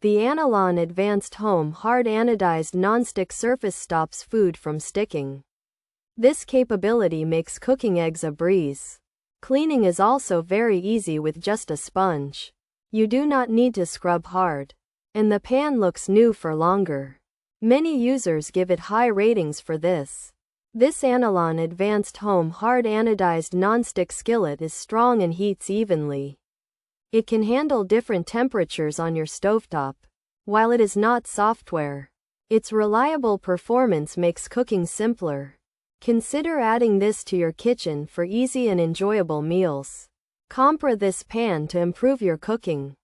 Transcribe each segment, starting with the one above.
The Anolon Advanced Home Hard Anodized Nonstick Surface stops food from sticking. This capability makes cooking eggs a breeze. Cleaning is also very easy with just a sponge. You do not need to scrub hard. And the pan looks new for longer. Many users give it high ratings for this. This Anolon Advanced Home Hard Anodized Nonstick skillet is strong and heats evenly. It can handle different temperatures on your stovetop. While it is not software, its reliable performance makes cooking simpler. Consider adding this to your kitchen for easy and enjoyable meals. Compra this pan to improve your cooking.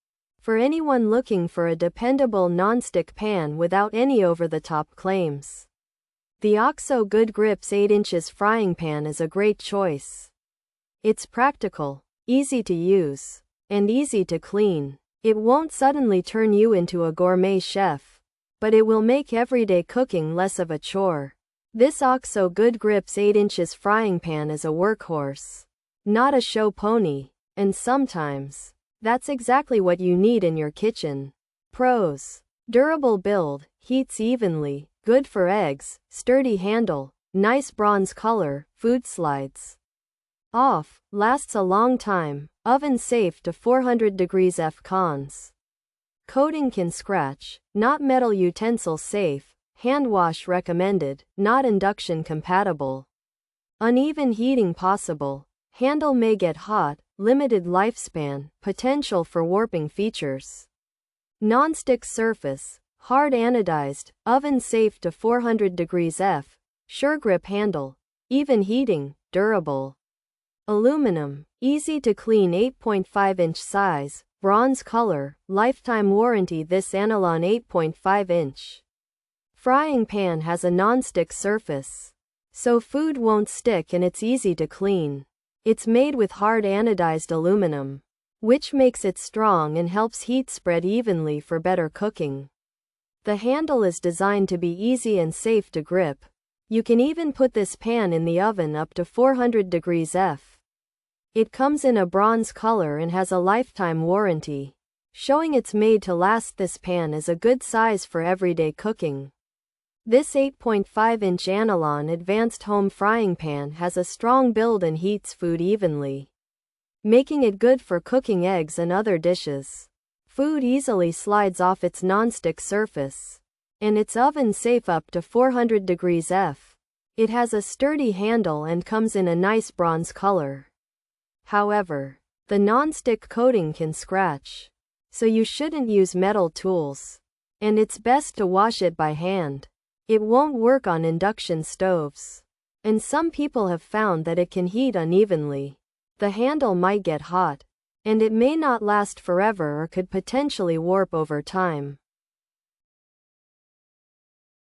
For anyone looking for a dependable non-stick pan without any over-the-top claims, the OXO Good Grips 8 inches frying pan is a great choice. It's practical, easy to use, and easy to clean. It won't suddenly turn you into a gourmet chef, but it will make everyday cooking less of a chore. This OXO Good Grips 8 inches frying pan is a workhorse, not a show pony, and sometimes that's exactly what you need in your kitchen. Pros: durable build, heats evenly, good for eggs, sturdy handle, nice bronze color, food slides off, lasts a long time, oven safe to 400 degrees F. Cons: coating can scratch, not metal utensil safe, hand wash recommended, not induction compatible. Uneven heating possible, handle may get hot, limited lifespan, potential for warping features. Non-stick surface, hard anodized, oven safe to 400 degrees F, sure grip handle, even heating, durable. Aluminum, easy to clean 8.5 inch size, bronze color, lifetime warranty. This Anolon 8.5 inch frying pan has a non-stick surface, so food won't stick and it's easy to clean. It's made with hard anodized aluminum, which makes it strong and helps heat spread evenly for better cooking. The handle is designed to be easy and safe to grip. You can even put this pan in the oven up to 400 degrees F. It comes in a bronze color and has a lifetime warranty, showing it's made to last. This pan is a good size for everyday cooking. This 8.5 inch Anolon Advanced Home Frying Pan has a strong build and heats food evenly, making it good for cooking eggs and other dishes. Food easily slides off its non-stick surface, and it's oven safe up to 400 degrees F. It has a sturdy handle and comes in a nice bronze color. However, the non-stick coating can scratch, so you shouldn't use metal tools, and it's best to wash it by hand. It won't work on induction stoves, and some people have found that it can heat unevenly. The handle might get hot, and it may not last forever or could potentially warp over time.